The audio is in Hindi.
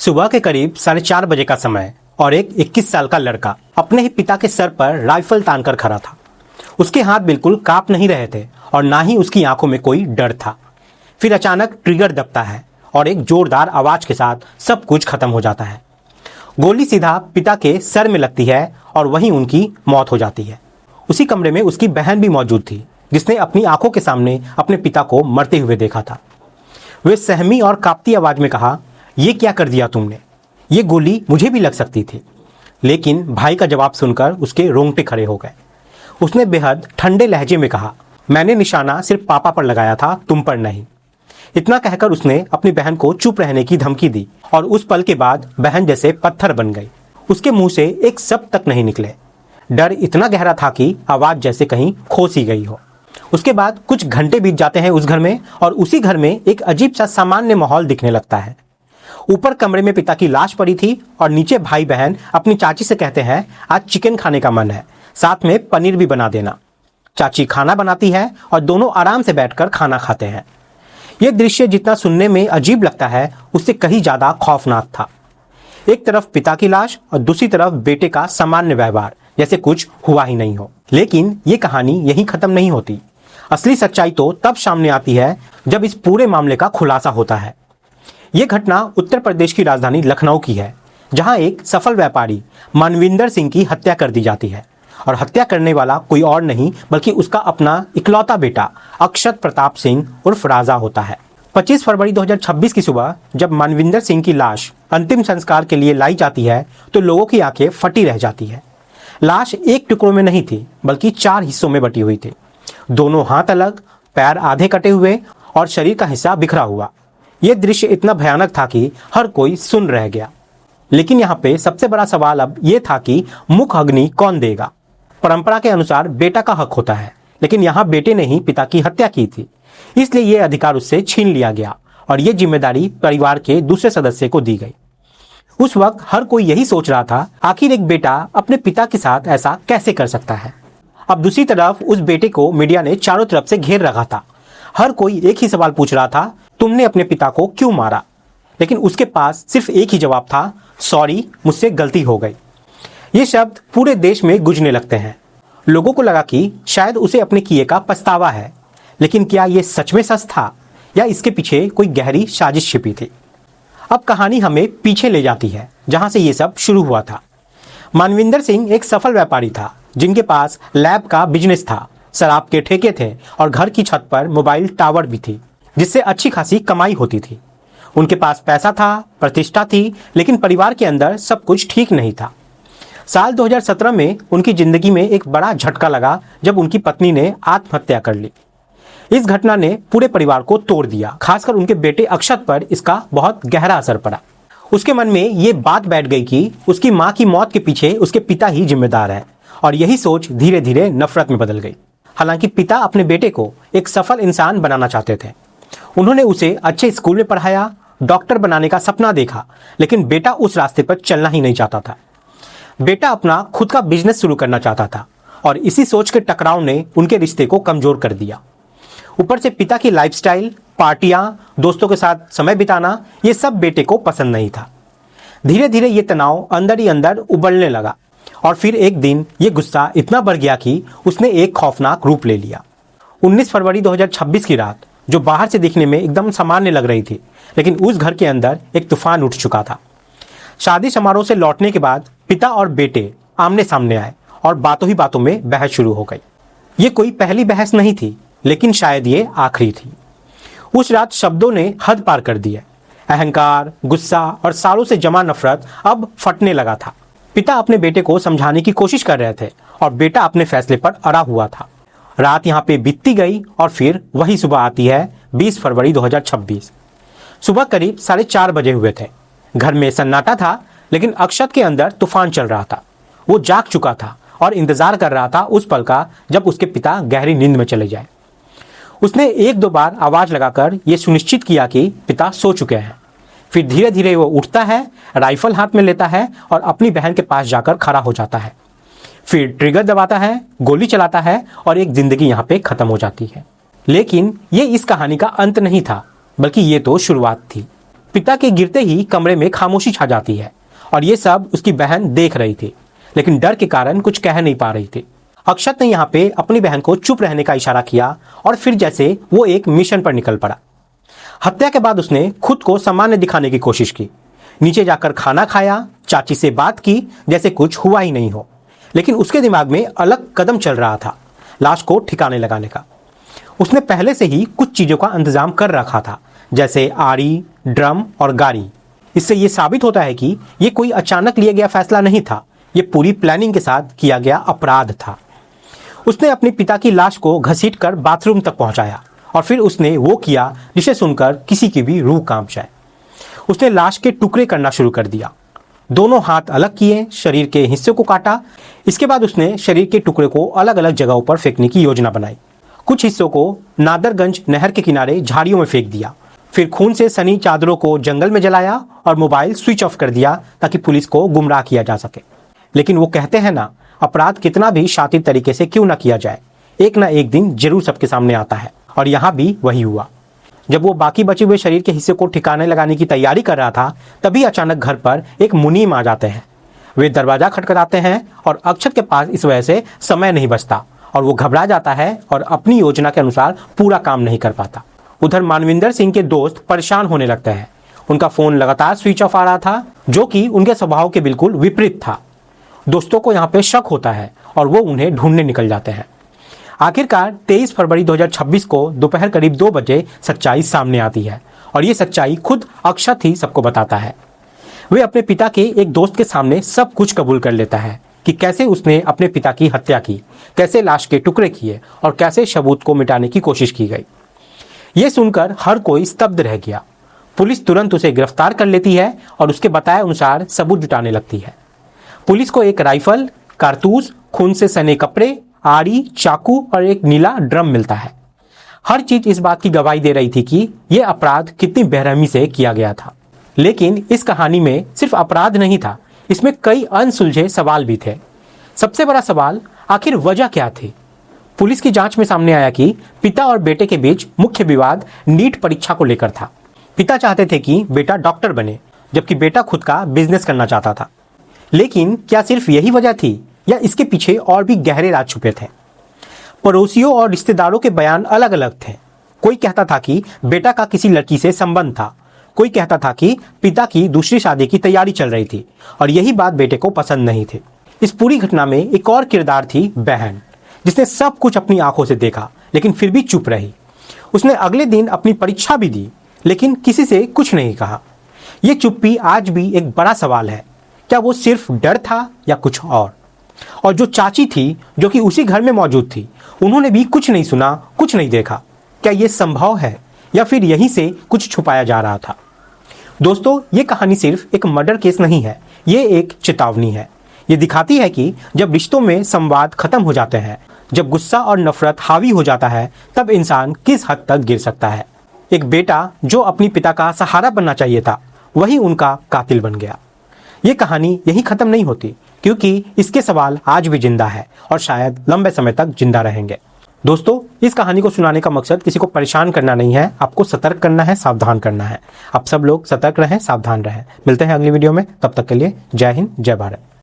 सुबह के करीब 4:30 बजे का समय और एक 21 साल का लड़का अपने ही पिता के सर पर राइफल तानकर खड़ा था। उसके हाथ बिल्कुल कांप नहीं रहे थे और ना ही उसकी आंखों में कोई डर था। फिर अचानक ट्रिगर दबता है और एक जोरदार आवाज के साथ सब कुछ खत्म हो जाता है। गोली सीधा पिता के सर में लगती है और वहीं उनकी मौत हो जाती है। उसी कमरे में उसकी बहन भी मौजूद थी, जिसने अपनी आंखों के सामने अपने पिता को मरते हुए देखा था। वे सहमी और कांपती आवाज में कहा, ये क्या कर दिया तुमने? ये गोली मुझे भी लग सकती थी। लेकिन भाई का जवाब सुनकर उसके रोंगटे खड़े हो गए। उसने बेहद ठंडे लहजे में कहा, मैंने निशाना सिर्फ पापा पर लगाया था, तुम पर नहीं। इतना कहकर उसने अपनी बहन को चुप रहने की धमकी दी और उस पल के बाद बहन जैसे पत्थर बन गई। उसके मुंह से एक शब्द तक नहीं निकले। डर इतना गहरा था कि आवाज जैसे कहीं खो सी गई हो। उसके बाद कुछ घंटे बीत जाते हैं उस घर में, और उसी घर में एक अजीब सा सामान्य माहौल दिखने लगता है। ऊपर कमरे में पिता की लाश पड़ी थी और नीचे भाई बहन अपनी चाची से कहते हैं, आज चिकन खाने का मन है, साथ में पनीर भी बना देना। चाची खाना बनाती है और दोनों आराम से बैठकर खाना खाते हैं। यह दृश्य जितना सुनने में अजीब लगता है, उससे कहीं ज्यादा खौफनाक था। एक तरफ पिता की लाश और दूसरी तरफ बेटे का सामान्य व्यवहार, जैसे कुछ हुआ ही नहीं हो। लेकिन ये कहानी यहीं खत्म नहीं होती। असली सच्चाई तो तब सामने आती है जब इस पूरे मामले का खुलासा होता है। ये घटना उत्तर प्रदेश की राजधानी लखनऊ की है, जहां एक सफल व्यापारी मनविंदर सिंह की हत्या कर दी जाती है। और हत्या करने वाला कोई और नहीं बल्कि उसका अपना इकलौता बेटा अक्षत प्रताप सिंह उर्फ राजा होता है। 25 फरवरी 2026 की सुबह जब मनविंदर सिंह की लाश अंतिम संस्कार के लिए लाई जाती है तो लोगों की आंखें फटी रह जाती है। लाश एक टुकड़ों में नहीं थी बल्कि 4 हिस्सों में बटी हुई थी। दोनों हाथ अलग, पैर आधे कटे हुए और शरीर का हिस्सा बिखरा हुआ। यह दृश्य इतना भयानक था कि हर कोई सुन रह गया। लेकिन यहाँ पे सबसे बड़ा सवाल अब यह था कि मुख अग्नि कौन देगा? परंपरा के अनुसार बेटा का हक होता है, लेकिन यहाँ बेटे ने ही पिता की हत्या की थी, इसलिए यह अधिकार उससे छीन लिया गया और यह जिम्मेदारी परिवार के दूसरे सदस्य को दी गई। उस वक्त हर कोई यही सोच रहा था, आखिर एक बेटा अपने पिता के साथ ऐसा कैसे कर सकता है? अब दूसरी तरफ उस बेटे को मीडिया ने चारों तरफ से घेर रखा था। हर कोई एक ही सवाल पूछ रहा था, तुमने अपने पिता को क्यों मारा? लेकिन उसके पास सिर्फ एक ही जवाब था, सॉरी, मुझसे गलती हो गई। ये शब्द पूरे देश में गूंजने लगते हैं। लोगों को लगा कि शायद उसे अपने किए का पछतावा है, लेकिन क्या यह सच में सच था या इसके पीछे कोई गहरी साजिश छिपी थी? अब कहानी हमें पीछे ले जाती है, जहां से ये सब शुरू हुआ था। मनविंदर सिंह एक सफल व्यापारी था, जिनके पास लैब का बिजनेस था, शराब के ठेके थे और घर की छत पर मोबाइल टावर भी थी, जिससे अच्छी खासी कमाई होती थी। उनके पास पैसा था, प्रतिष्ठा थी, लेकिन परिवार के अंदर सब कुछ ठीक नहीं था। साल 2017 में उनकी जिंदगी में एक बड़ा झटका लगा जब उनकी पत्नी ने आत्महत्या कर ली। इस घटना ने पूरे परिवार को तोड़ दिया, खासकर उनके बेटे अक्षत पर इसका बहुत गहरा असर पड़ा। उसके मन में ये बात बैठ गई कि उसकी मां की मौत के पीछे उसके पिता ही जिम्मेदार है, और यही सोच धीरे धीरे नफरत में बदल गई। हालांकि पिता अपने बेटे को एक सफल इंसान बनाना चाहते थे। उन्होंने उसे अच्छे स्कूल में पढ़ाया, डॉक्टर बनाने का सपना देखा, लेकिन बेटा उस रास्ते पर चलना ही नहीं चाहता था। बेटा अपना खुद का बिजनेस शुरू करना चाहता था और इसी सोच के टकराव ने उनके रिश्ते को कमजोर कर दिया। ऊपर से पिता की लाइफस्टाइल, पार्टियां, दोस्तों के साथ समय बिताना, ये सब बेटे को पसंद नहीं था। धीरे धीरे ये तनाव अंदर ही अंदर उबलने लगा और फिर एक दिन ये गुस्सा इतना बढ़ गया कि उसने एक खौफनाक रूप ले लिया। 19 फरवरी 2026 की रात, जो बाहर से दिखने में एकदम सामान्य लग रही थी, लेकिन उस घर के अंदर एक तूफान उठ चुका था। शादी समारोह से लौटने के बाद पिता और बेटे आमने सामने आए और बातों ही बातों में बहस शुरू हो गई। ये कोई पहली बहस नहीं थी, लेकिन शायद ये आखिरी थी। उस रात शब्दों ने हद पार कर दिया। अहंकार, गुस्सा और सालों से जमा नफरत अब फटने लगा था। पिता अपने बेटे को समझाने की कोशिश कर रहे थे और बेटा अपने फैसले पर अड़ा हुआ था। रात यहाँ पे बीतती गई और फिर वही सुबह आती है, 20 फरवरी 2026। सुबह करीब 4:30 बजे हुए थे। घर में सन्नाटा था, लेकिन अक्षत के अंदर तूफान चल रहा था। वो जाग चुका था और इंतजार कर रहा था उस पल का जब उसके पिता गहरी नींद में चले जाए। उसने 1-2 बार आवाज लगाकर यह सुनिश्चित किया कि पिता सो चुके हैं। फिर धीरे धीरे वो उठता है, राइफल हाथ में लेता है और अपनी बहन के पास जाकर खड़ा हो जाता है। फिर ट्रिगर दबाता है, गोली चलाता है और एक जिंदगी यहाँ पे खत्म हो जाती है। लेकिन ये इस कहानी का अंत नहीं था, बल्कि ये तो शुरुआत थी। पिता के गिरते ही कमरे में खामोशी छा जाती है और ये सब उसकी बहन देख रही थी, लेकिन डर के कारण कुछ कह नहीं पा रही थी। अक्षत ने यहाँ पे अपनी बहन को चुप रहने का इशारा किया और फिर जैसे वो एक मिशन पर निकल पड़ा। हत्या के बाद उसने खुद को सामान्य दिखाने की कोशिश की, नीचे जाकर खाना खाया, चाची से बात की जैसे कुछ हुआ ही नहीं हो, लेकिन उसके दिमाग में अलग कदम चल रहा था, लाश को ठिकाने लगाने का। उसने पहले से ही कुछ चीजों का इंतजाम कर रखा था, जैसे आरी, ड्रम और गाड़ी। इससे यह साबित होता है कि यह कोई अचानक लिया गया फैसला नहीं था, यह पूरी प्लानिंग के साथ किया गया अपराध था। उसने अपने पिता की लाश को घसीटकर बाथरूम तक पहुंचाया और फिर उसने वो किया जिसे सुनकर किसी की भी रूह कांप जाए। उसने लाश के टुकड़े करना शुरू कर दिया। दोनों हाथ अलग किए, शरीर के हिस्से को काटा। इसके बाद उसने शरीर के टुकड़े को अलग अलग जगहों पर फेंकने की योजना बनाई। कुछ हिस्सों को नादरगंज नहर के किनारे झाड़ियों में फेंक दिया, फिर खून से सनी चादरों को जंगल में जलाया और मोबाइल स्विच ऑफ कर दिया ताकि पुलिस को गुमराह किया जा सके। लेकिन वो कहते हैं ना, अपराध कितना भी शातिर तरीके से क्यों ना किया जाए, एक ना एक दिन जरूर सबके सामने आता है। और यहाँ भी वही हुआ। जब वो बाकी बचे हुए शरीर के हिस्से को ठिकाने लगाने की तैयारी कर रहा था, तभी अचानक घर पर एक मुनीम आ जाते हैं। वे दरवाजा खटखटाते हैं और अक्षत के पास इस वजह से समय नहीं बचता और वो घबरा जाता है और अपनी योजना के अनुसार पूरा काम नहीं कर पाता। उधर मानविंदर सिंह के दोस्त परेशान होने लगते हैं। उनका फोन लगातार स्विच ऑफ आ रहा था, जो कि उनके स्वभाव के बिल्कुल विपरीत था। दोस्तों को यहाँ पे शक होता है और वो उन्हें ढूंढने निकल जाते हैं। आखिरकार 23 फरवरी 2026 को दोपहर करीब 2 बजे सच्चाई सामने आती है और ये सच्चाई खुद अक्षत ही सबको बताता है। वे अपने पिता के एक दोस्त के सामने सब कुछ कबूल कर लेता है कि कैसे उसने अपने पिता की हत्या की, कैसे लाश के टुकड़े किए और कैसे सबूत को मिटाने की कोशिश की गई। ये सुनकर हर कोई स्तब्ध रह गया। पुलिस तुरंत उसे गिरफ्तार कर लेती है और उसके बताए अनुसार सबूत जुटाने लगती है। पुलिस को एक राइफल, कारतूस, खून से सने कपड़े, आरी, चाकू और एक नीला ड्रम मिलता है। हर चीज इस बात की गवाही दे रही थी कि यह अपराध कितनी बेरहमी से किया गया था। लेकिन इस कहानी में सिर्फ अपराध नहीं था, इसमें कई अनसुलझे सवाल भी थे। सबसे बड़ा सवाल, आखिर वजह क्या थी? पुलिस की जांच में सामने आया कि पिता और बेटे के बीच मुख्य विवाद नीट परीक्षा को लेकर था। पिता चाहते थे कि बेटा डॉक्टर बने, जबकि बेटा खुद का बिजनेस करना चाहता था। लेकिन क्या सिर्फ यही वजह थी या इसके पीछे और भी गहरे राज छुपे थे? पड़ोसियों और रिश्तेदारों के बयान अलग अलग थे। कोई कहता था कि बेटा का किसी लड़की से संबंध था, कोई कहता था कि पिता की दूसरी शादी की तैयारी चल रही थी और यही बात बेटे को पसंद नहीं थी। इस पूरी घटना में एक और किरदार थी बहन, जिसने सब कुछ अपनी आंखों से देखा लेकिन फिर भी चुप रही। उसने अगले दिन अपनी परीक्षा भी दी लेकिन किसी से कुछ नहीं कहा। यह चुप्पी आज भी एक बड़ा सवाल है। क्या वो सिर्फ डर था या कुछ और जो चाची थी, जो कि उसी घर में मौजूद थी, उन्होंने भी कुछ नहीं सुना, कुछ नहीं देखा। क्या यह संभव है या फिर यहीं से कुछ छुपाया जा रहा था? दोस्तों, ये कहानी सिर्फ एक मर्डर केस नहीं है, ये एक चेतावनी है। ये दिखाती है कि जब रिश्तों में संवाद खत्म हो जाते हैं, जब गुस्सा और नफरत हावी हो जाता है, तब इंसान किस हद तक गिर सकता है। एक बेटा जो अपनी पिता का सहारा बनना चाहिए था, वही उनका कातिल बन गया। ये कहानी यही खत्म नहीं होती, क्योंकि इसके सवाल आज भी जिंदा है और शायद लंबे समय तक जिंदा रहेंगे। दोस्तों, इस कहानी को सुनाने का मकसद किसी को परेशान करना नहीं है, आपको सतर्क करना है, सावधान करना है। आप सब लोग सतर्क रहें, सावधान रहें। मिलते हैं अगली वीडियो में, तब तक के लिए जय हिंद, जय भारत।